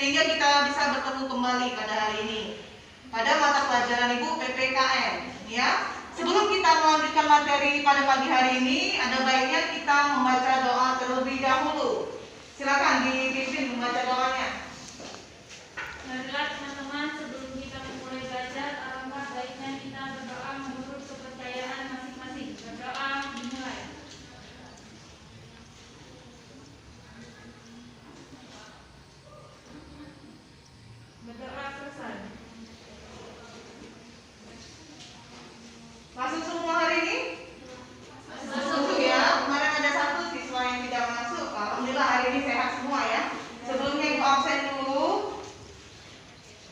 sehingga kita bisa bertemu kembali pada hari ini pada mata pelajaran Ibu PPKN, ya. Sebelum kita melanjutkan materi pada pagi hari ini, ada baiknya kita membaca doa terlebih dahulu. Silakan dipimpin membaca doanya. Marilah teman-teman, sebelum kita memulai belajar, alangkah baiknya kita berdoa menurut kepercayaan masing-masing. Berdoa dimulai. Berdoa selesai. Masuk semua hari ini? Masuk ya. Kemarin ada satu siswa yang tidak masuk. Alhamdulillah hari ini sehat semua ya. Sebelumnya Ibu absen dulu.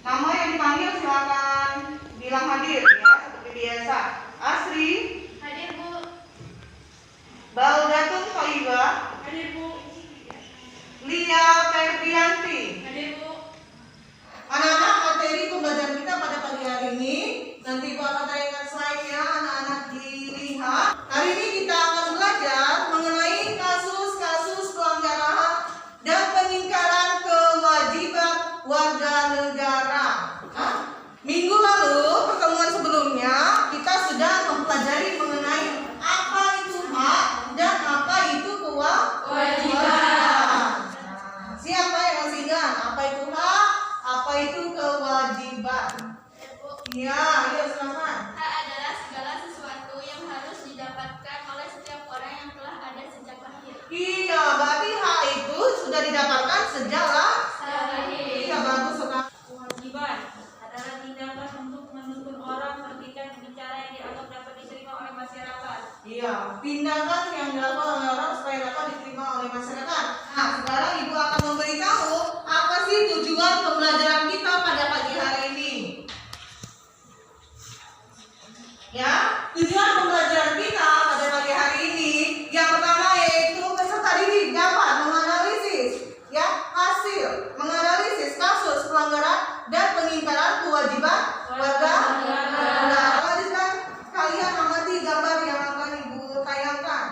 Nama yang dipanggil silakan bilang hadir ya, seperti biasa. Asri. Hadir, Bu. Baldatun Thoibah. Hadir, Bu. Lia Ferdianti. Hadir, Bu. Anak-anak, materi pembelajaran kita pada pagi hari ini, nanti Ibu akan tayangkan slide-nya, anak-anak dilihat. Hari ini kita akan belajar mengenai kasus-kasus pelanggaran dan pengingkaran kewajiban warga negara. Minggu lalu, pertemuan sebelumnya, kita sudah mempelajari mengenai apa itu hak dan apa itu kewajiban. Siapa yang masih ingat apa itu hak? Apa itu kewajiban? Iya, ayo silakan. Hak adalah segala sesuatu yang harus didapatkan oleh setiap orang yang telah ada sejak lahir. Iya, berarti hak itu sudah didapatkan sejak lahir. Iya, bagus sekali. Kewajiban adalah tindakan untuk menuntun orang bertindak bicara yang dianggap dapat diterima oleh masyarakat. Iya, tindakan yang dilakukan oleh orang supaya dapat diterima oleh masyarakat. Nah, sekarang Ibu akan memberitahu apa sih tujuan pembelajaran kita pada pagi hari ini. Ya, tujuan pembelajaran kita pada pagi hari ini yang pertama yaitu peserta didik dapat menganalisis ya hasil menganalisis kasus pelanggaran dan pengingkaran kewajiban warga negara. Lanjutkan, kalian amati gambar yang akan Ibu tayangkan.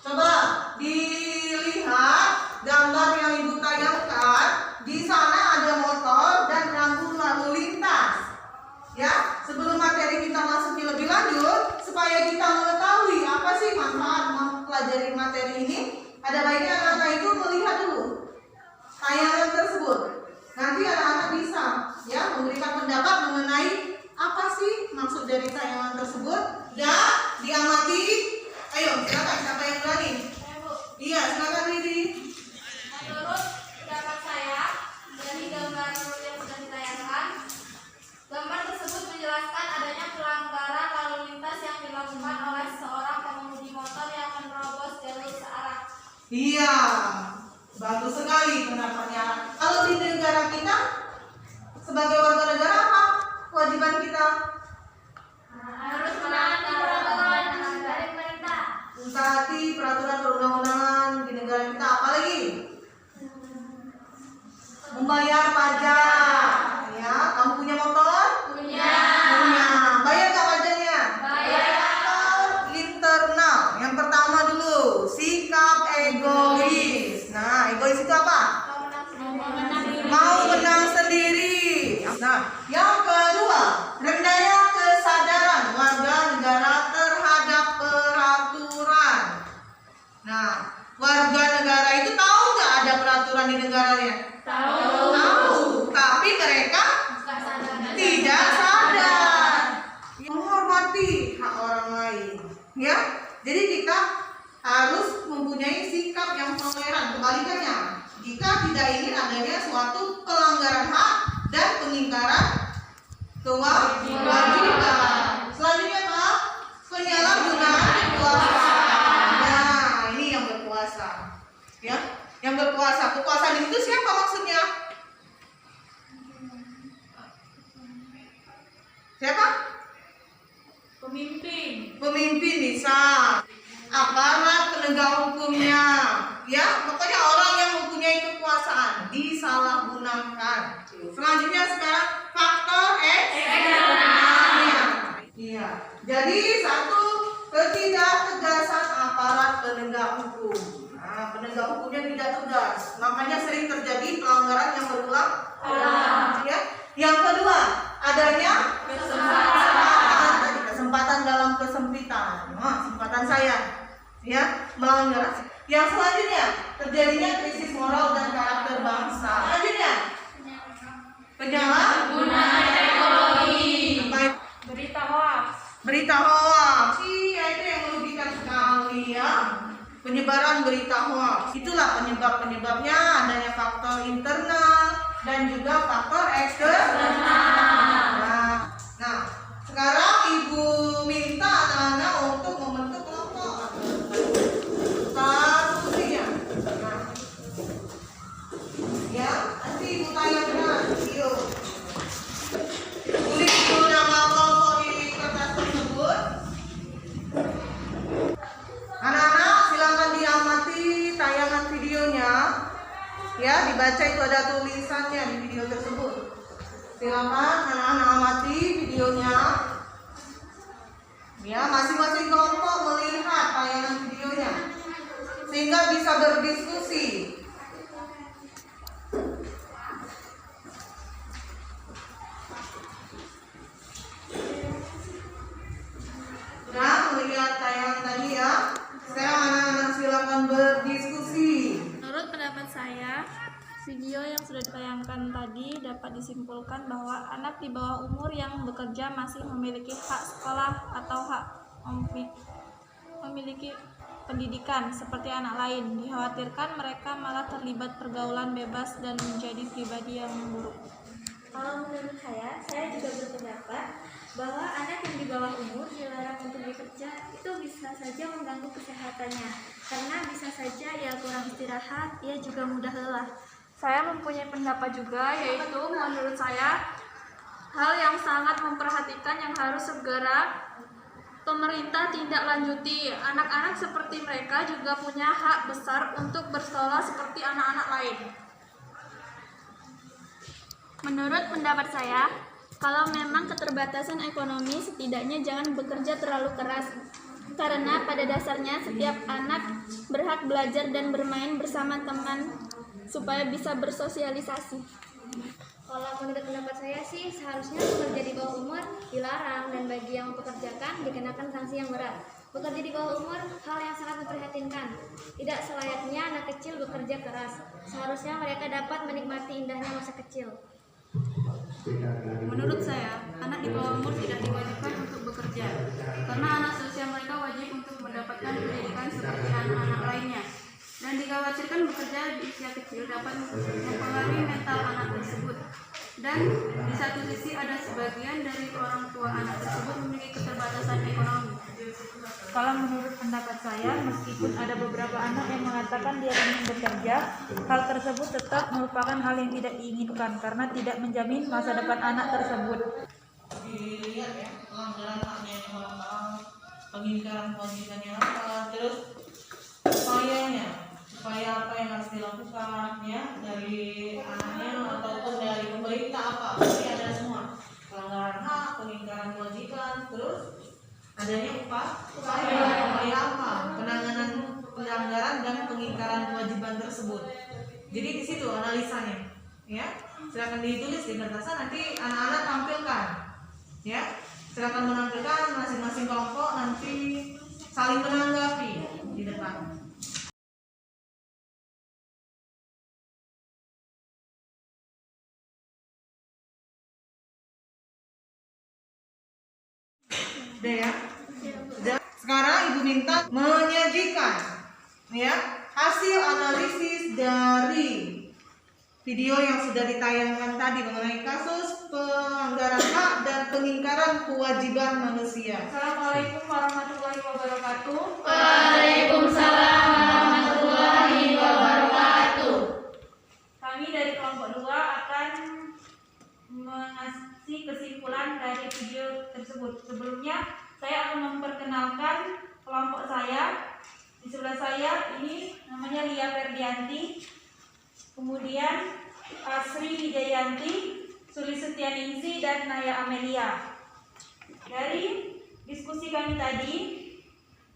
Coba dilihat gambar yang Ibu tayangkan. Di sana ada motor dan rambu lalu lintas. Ya, sebelum materi kita masuki lebih lanjut, supaya kita mengetahui apa sih manfaat mempelajari materi ini, ada baiknya anak-anak itu melihat dulu tayangan tersebut. Nanti anak-anak bisa ya memberikan pendapat mengenai apa sih maksud dari tayangan tersebut dan diamati. Ayo, silakan siapa yang berani? Iya, silakan Riri. Menurut pendapat saya, dari gambar yang sudah ditayangkan, gambar tersebut menjelaskan adanya pelanggaran lalu lintas yang dilakukan oleh seorang pengemudi motor yang menerobos jalur searah. Iya, bagus sekali pendapatnya. Kalau di negara kita, sebagai warga negara apa kewajiban kita? Harus menaati peraturan dari pemerintah. Mentaati peraturan perundang-undangan di negara kita. Apalagi? Membayar pajak. Ya, kamu punya motor? Punya. Punya. Bayar nggak pajaknya? Bayar. Internal. Yang pertama dulu, sikap egois. Nah, egois itu apa? Mau menang sendiri. Nah, yang kedua, rendahnya kesadaran warga negara terhadap peraturan. Nah, warga negara itu tahu nggak ada peraturan di negaranya? Tahu, tapi mereka tidak sadar. Menghormati hak orang lain, ya. Jadi kita harus mempunyai sikap yang toleran. Kebalikannya, jika tidak ingin adanya suatu pelanggaran hak dan pengingkaran kewajiban. Selanjutnya apa? Penyalahgunaan kekuasaan. Nah, ini yang berkuasa, ya. Yang berkuasa. Kekuasaan itu siapa maksudnya? Siapa? Pemimpin. Pemimpin bisa. Aparat penegak hukumnya, ya. Pokoknya orang yang mempunyai kekuasaan disalahgunakan. Selanjutnya sekarang faktor eksternal. Iya. Jadi satu, ketidaktegasan aparat penegak hukum. juga hukumnya tidak tegas. Makanya sering terjadi pelanggaran yang berulang. Ya. Yang kedua, adanya kesempatan dalam kesempitan. Kesempatan saya ya melanggar. Yang selanjutnya, terjadinya krisis moral dan karakter bangsa. Selanjutnya, penyalahgunaan teknologi. Berita hoax. Iya, itu yang merugikan sekali ya. Penyebaran berita hoax. Itulah penyebabnya adanya faktor internal dan juga faktor eksternal. Nah, sekarang Ibu minta anak-anak untuk membentuk kelompok. Satunya. Nah. Ya, nanti Ibu tayangkan video. Tulis dulu nama kelompok di kertas tersebut. Anak-anak silakan diamati tayangan videonya. Ya, dibaca itu ada tulisannya di video tersebut. Silakan anak-anak amati videonya. Ya, masing-masing kelompok melihat tayangan videonya sehingga bisa berdiskusi. Sudah melihat tayangan tadi ya? Sekarang anak-anak silakan berdiskusi. Menurut pendapat saya, video yang sudah ditayangkan tadi dapat disimpulkan bahwa anak di bawah umur yang bekerja masih memiliki hak sekolah atau hak memiliki pendidikan seperti anak lain. Dikhawatirkan mereka malah terlibat pergaulan bebas dan menjadi pribadi yang buruk. Kalau menurut saya juga berpendapat bahwa anak yang di bawah umur dilarang untuk bekerja itu bisa saja mengganggu kesehatannya, karena bisa saja ia kurang istirahat, ia juga mudah lelah. Saya mempunyai pendapat juga, yaitu menurut saya hal yang sangat memperhatikan yang harus segera pemerintah tindak lanjuti. Anak-anak seperti mereka juga punya hak besar untuk bersekolah seperti anak-anak lain. Menurut pendapat saya, kalau memang keterbatasan ekonomi, setidaknya jangan bekerja terlalu keras, karena pada dasarnya setiap anak berhak belajar dan bermain bersama teman supaya bisa bersosialisasi. Kalau menurut pendapat saya sih seharusnya bekerja di bawah umur dilarang, dan bagi yang mempekerjakan dikenakan sanksi yang berat. Bekerja di bawah umur hal yang sangat memprihatinkan. Tidak selayaknya anak kecil bekerja keras. Seharusnya mereka dapat menikmati indahnya masa kecil. Menurut saya, anak di bawah umur tidak diwajibkan untuk bekerja, karena anak seusia mereka wajib untuk mendapatkan pendidikan seperti anak-anak lainnya. Dan dikhawatirkan bekerja di usia kecil dapat mempengaruhi mental anak tersebut. Dan di satu sisi ada sebagian dari orang tua anak tersebut memiliki keterbatasan ekonomi. Kalau menurut pendapat saya, meskipun ada beberapa anak yang mengatakan dia ingin bekerja, hal tersebut tetap merupakan hal yang tidak diinginkan karena tidak menjamin masa depan anak tersebut. Dilihat ya, pelanggaran haknya yang apa, pengingkaran kewajibannya apa, terus supaya apa yang harus dilakukan ya dari anaknya ataupun dari pemerintah apa, pasti ada semua pelanggaran hak, pengingkaran kewajiban, terus adanya upaya apa, penanganan pelanggaran dan pengingkaran kewajiban tersebut. Jadi di situ analisanya, ya. Silakan ditulis di kertasan, nanti anak-anak tampilkan, ya. Silakan menampilkan masing-masing kelompok, nanti saling menanggapi di depan. Udah ya. Sekarang Ibu minta menyajikan ya hasil analisis dari video yang sudah ditayangkan tadi mengenai kasus pelanggaran hak dan pengingkaran kewajiban manusia. Assalamualaikum warahmatullahi wabarakatuh. Waalaikumsalam warahmatullahi wabarakatuh. Kami dari kelompok 2 akan mengasih kesimpulan dari video tersebut. Sebelumnya saya akan memperkenalkan kelompok saya. Di sebelah saya ini namanya Lia Ferdianti, kemudian Asri Wijayanti, Suli Setianingsi, dan Naya Amelia. Dari diskusi kami tadi,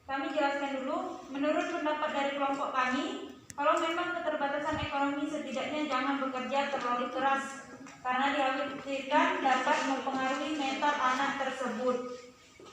kami jelaskan dulu. Menurut pendapat dari kelompok kami, kalau setidaknya jangan bekerja terlalu keras karena dikhawatirkan dapat mempengaruhi mental anak tersebut.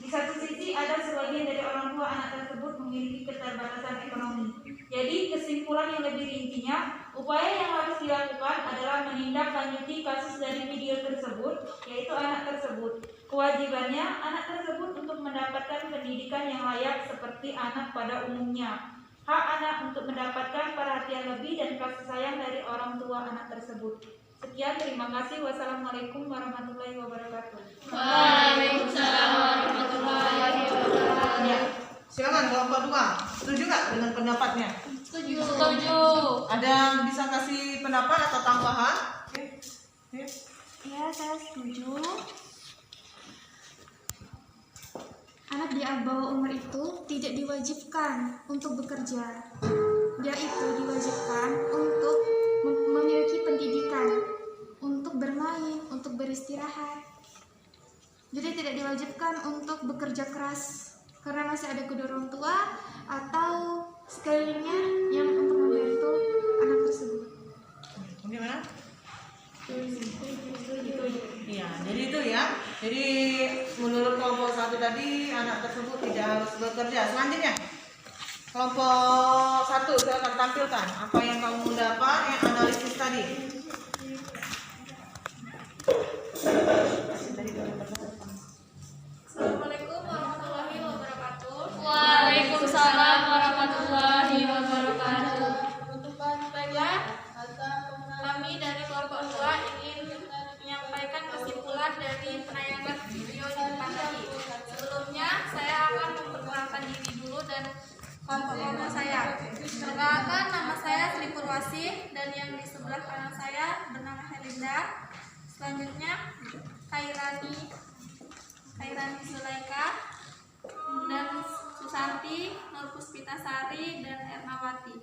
Di satu sisi ada sebagian dari orang tua anak tersebut memiliki keterbatasan ekonomi. Jadi kesimpulan yang lebih rincinya, upaya yang harus dilakukan adalah menindaklanjuti kasus dari video tersebut, yaitu anak tersebut. Kewajibannya anak tersebut untuk mendapatkan pendidikan yang layak seperti anak pada umumnya. Hak anak untuk mendapatkan perhatian lebih dan kasih sayang dari orang tua anak tersebut. Sekian, terima kasih. Wassalamualaikum warahmatullahi wabarakatuh. Waalaikumsalam warahmatullahi wabarakatuh. Ya, silakan kelompok 2. Setuju nggak dengan pendapatnya? Setuju. Ada yang bisa kasih pendapat atau tambahan? Oke. Ya, saya setuju. Anak di bawah umur itu tidak diwajibkan untuk bekerja. Dia itu diwajibkan untuk memiliki pendidikan, untuk bermain, untuk beristirahat. Jadi tidak diwajibkan untuk bekerja keras karena masih ada kedua orang tua atau sekelilingnya yang untuk membantu anak tersebut. Gimana? Iya, jadi itu ya. Jadi menurut kelompok 1 tadi anak tersebut tidak harus bekerja. Selanjutnya kelompok 1 silakan tampilkan apa yang kamu dapat yang analisis tadi. Assalamualaikum warahmatullahi wabarakatuh. Waalaikumsalam warahmatullahi wabarakatuh. Baiklah, kami dari kelompok 2 ingin menyampaikan kesimpulan dari penayangan video di depan tadi. Sebelumnya, saya akan memperkenalkan diri dulu dan kelompok saya. Perkenalkan, nama saya Sri Purwasih dan yang di sebelah kanan saya bernama Helinda. Selanjutnya, Kairani Zulaika dan Susanti, Nur Puspitasari dan Ernawati.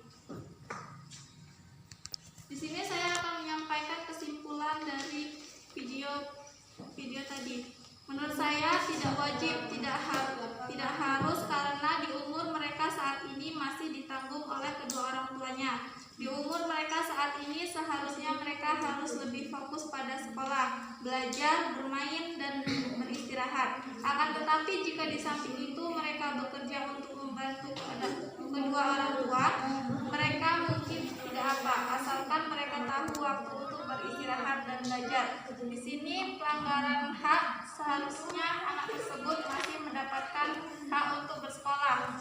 Di sini saya akan menyampaikan kesimpulan dari video tadi. Menurut saya tidak wajib, tidak harus karena di umur mereka saat ini masih ditanggung oleh kedua orang tuanya. Di umur mereka saat ini seharusnya mereka harus lebih fokus pada sekolah, belajar, bermain, dan beristirahat. Akan tetapi jika di samping itu mereka bekerja untuk membantu kedua orang tua, mereka mungkin tidak apa, asalkan mereka tahu waktu untuk beristirahat dan belajar. Di sini pelanggaran hak, seharusnya anak tersebut masih mendapatkan hak untuk bersekolah.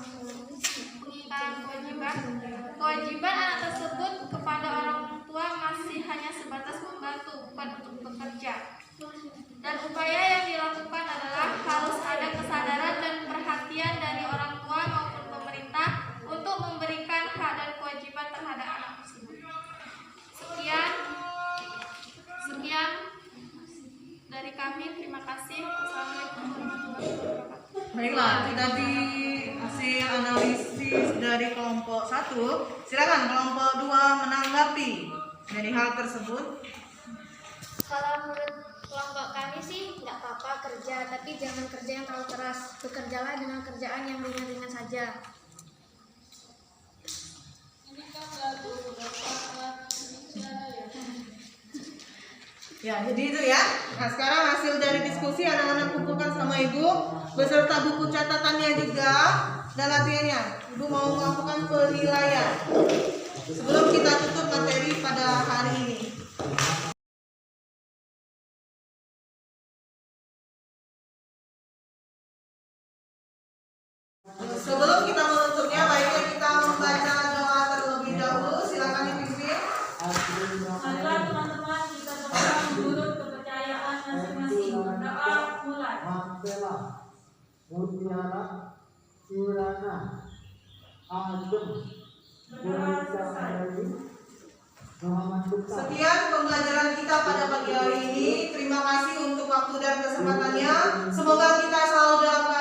Kewajiban anak tersebut kepada orang tua masih hanya sebatas membantu, bukan untuk bekerja. Dan upaya yang dilakukan adalah harus ada kesadaran dan perhatian dari orang tua maupun pemerintah untuk memberikan hak dan kewajiban terhadap anak tersebut. Sekian dari kami. Terima kasih. Wassalamualaikum warahmatullahi wabarakatuh. Baiklah, itu tadi hasil analisis dari kelompok 1. Silakan kelompok 2 menanggapi dari hal tersebut. Kalau menurut kelompok kami sih nggak apa-apa kerja, tapi jangan kerja yang terlalu keras. Bekerjalah dengan kerjaan yang ringan-ringan saja. Ya, jadi itu ya. Nah, sekarang hasil dari diskusi anak-anak kumpulkan sama ibu beserta buku catatannya juga dan latihannya. Ibu mau melakukan penilaian sebelum kita tutup materi pada hari ini. Sebelum kita menutupnya, baiknya kita membaca doa terlebih dahulu. Silakan dipimpin. Marilah teman-teman kita berdoa menurut kepercayaan masing-masing. Berdoa mulai. Mantela, Mutiara, Kirana, Agem, Gurita Hari, Muhammad Tukar. Sekian pembelajaran kita pada pagi hari ini. Terima kasih untuk waktu dan kesempatannya. Semoga kita selalu dapat